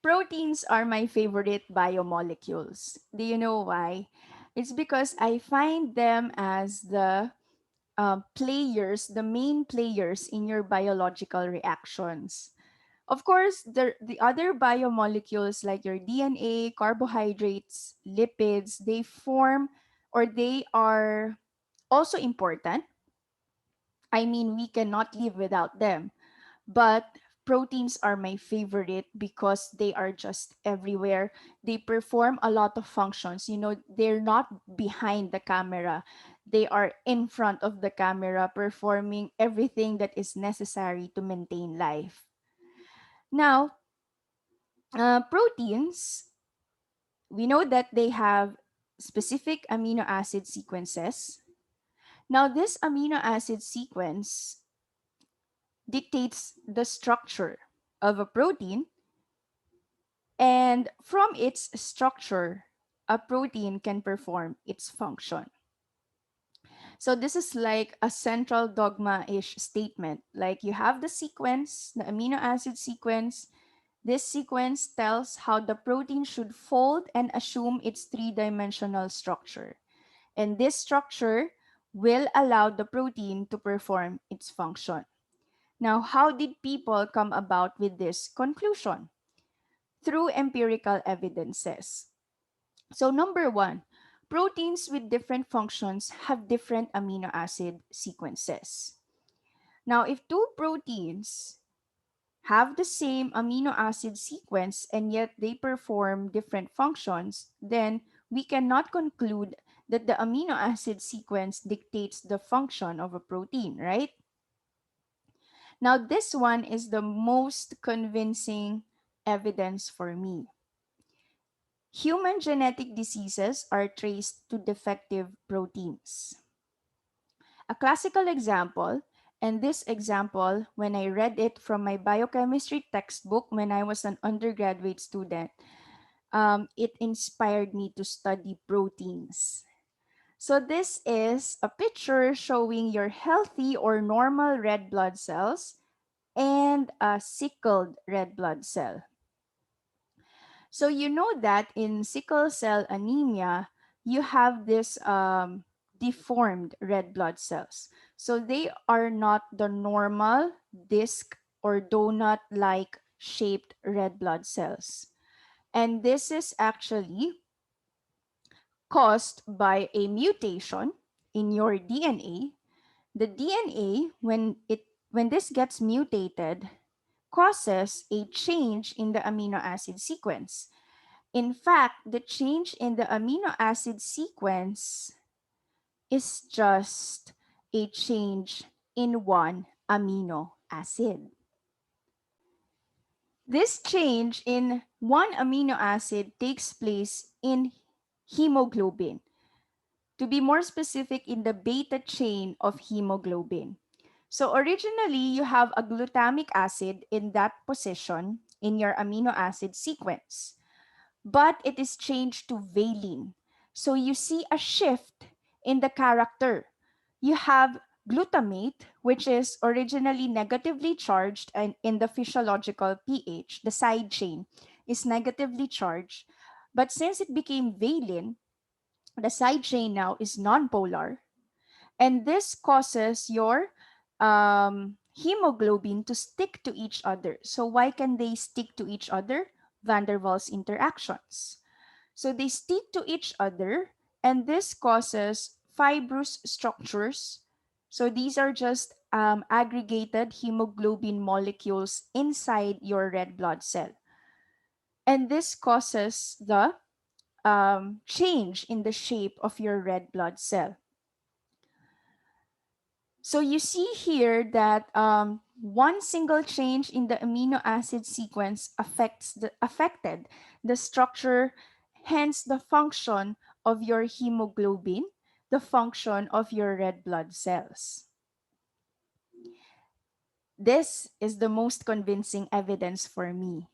Proteins are my favorite biomolecules. Do you know why? It's because I find them as the players, the main players in your biological reactions. Of course, the other biomolecules like your DNA, carbohydrates, lipids, they form or they are also important. I mean, we cannot live without them. But proteins are my favorite because they are just everywhere. They perform a lot of functions. You know, they're not behind the camera, they are in front of the camera, performing everything that is necessary to maintain life. Now, proteins, we know that they have specific amino acid sequences. Now, this amino acid sequence dictates the structure of a protein. And from its structure, a protein can perform its function. So this is like a central dogma-ish statement. Like you have the sequence, the amino acid sequence. This sequence tells how the protein should fold and assume its three-dimensional structure. And this structure will allow the protein to perform its function. Now, how did people come about with this conclusion? Through empirical evidences. So, number one, proteins with different functions have different amino acid sequences. Now, if two proteins have the same amino acid sequence and yet they perform different functions, then we cannot conclude that the amino acid sequence dictates the function of a protein, right? Now, this one is the most convincing evidence for me. Human genetic diseases are traced to defective proteins. A classical example, and this example, when I read it from my biochemistry textbook when I was an undergraduate student, it inspired me to study proteins. So, this is a picture showing your healthy or normal red blood cells and a sickled red blood cell. So you know that in sickle cell anemia, you have this deformed red blood cells. So they are not the normal disc or donut-like shaped red blood cells. And this is actually caused by a mutation in your DNA. The DNA, when this gets mutated, causes a change in the amino acid sequence. In fact, the change in the amino acid sequence is just a change in one amino acid. This change in one amino acid takes place in hemoglobin. To be more specific, in the beta chain of hemoglobin. So originally, you have a glutamic acid in that position in your amino acid sequence, but it is changed to valine. So you see a shift in the character. You have glutamate, which is originally negatively charged and in the physiological pH, the side chain is negatively charged. But since it became valine, the side chain now is nonpolar. And this causes your hemoglobin to stick to each other. So why can they stick to each other? Van der Waals interactions. So they stick to each other, and this causes fibrous structures. So these are just aggregated hemoglobin molecules inside your red blood cell. And this causes the change in the shape of your red blood cell. So you see here that one single change in the amino acid sequence affected the structure, hence the function of your hemoglobin, the function of your red blood cells. This is the most convincing evidence for me.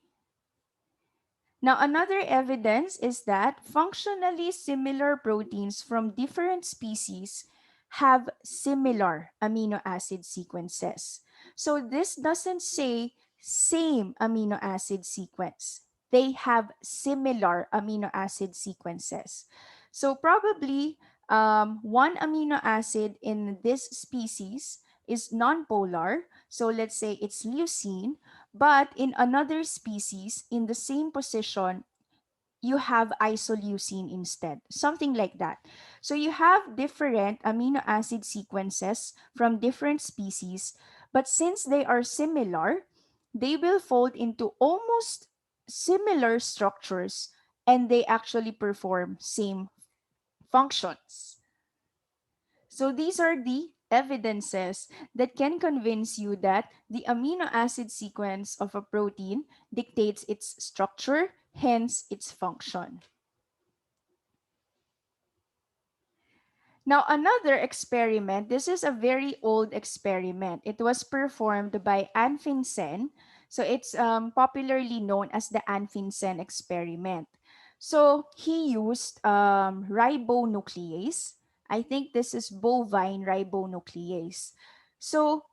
Now, another evidence is that functionally similar proteins from different species have similar amino acid sequences. So this doesn't say same amino acid sequence. they have similar amino acid sequences. So probably one amino acid in this species is nonpolar. So let's say it's leucine, but in another species in the same position, you have isoleucine instead, something like that. So you have different amino acid sequences from different species, but since they are similar, they will fold into almost similar structures and they actually perform same functions. So these are the evidences that can convince you that the amino acid sequence of a protein dictates its structure, hence its function. Now, another experiment, this is a very old experiment. It was performed by Anfinsen. So it's popularly known as the Anfinsen experiment. So he used ribonuclease. I think this is bovine ribonuclease. So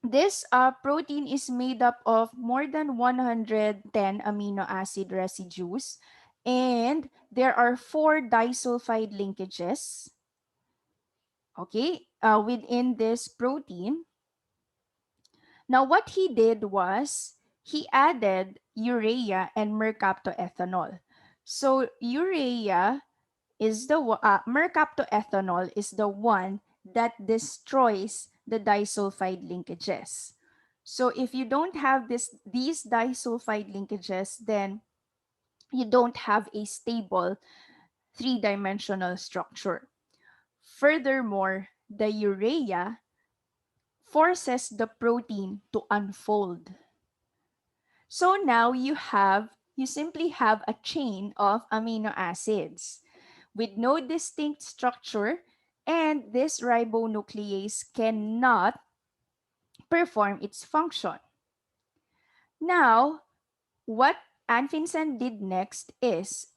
this protein is made up of more than 110 amino acid residues, and there are four disulfide linkages, okay, within this protein. Now, what he did was he added urea and mercaptoethanol. So, urea is mercaptoethanol is the one that destroys the disulfide linkages. So, if you don't have these disulfide linkages, then you don't have a stable three-dimensional structure. Furthermore, the urea forces the protein to unfold. So now you simply have a chain of amino acids with no distinct structure, and this ribonuclease cannot perform its function. Now, what Anfinsen did next is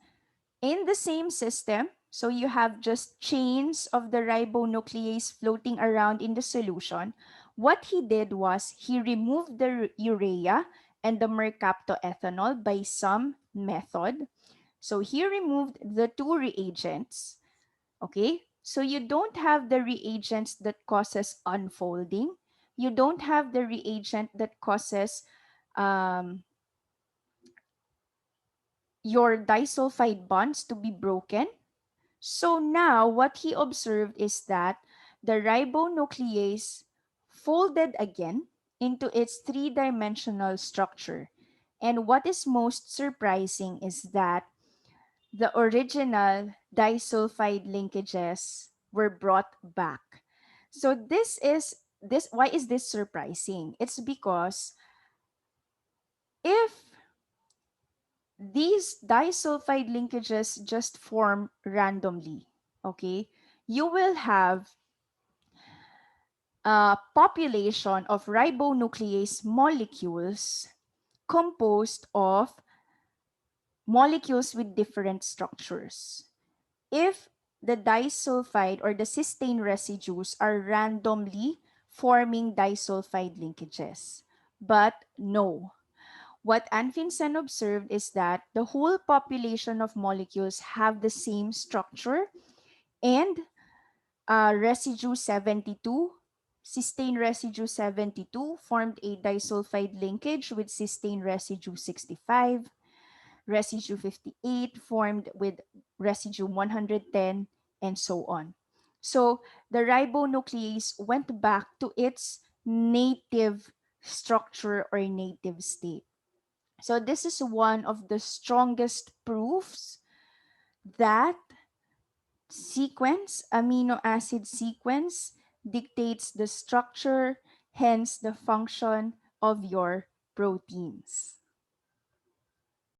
in the same system, so you have just chains of the ribonuclease floating around in the solution. What he did was he removed the urea and the mercaptoethanol by some method. So he removed the two reagents, okay? So you don't have the reagents that causes unfolding. You don't have the reagent that causes um, your disulfide bonds to be broken. So now what he observed is that the ribonuclease folded again into its three-dimensional structure. And what is most surprising is that the original disulfide linkages were brought back. So this why is this surprising? It's because if these disulfide linkages just form randomly, okay, you will have a population of ribonuclease molecules composed of molecules with different structures. If the disulfide or the cysteine residues are randomly forming disulfide linkages. But no, what Anfinsen observed is that the whole population of molecules have the same structure, and residue 72, cysteine residue 72 formed a disulfide linkage with cysteine residue 65, residue 58 formed with residue 110, and so on. So the ribonuclease went back to its native structure or native state. So this is one of the strongest proofs that amino acid sequence dictates the structure, hence the function of your proteins.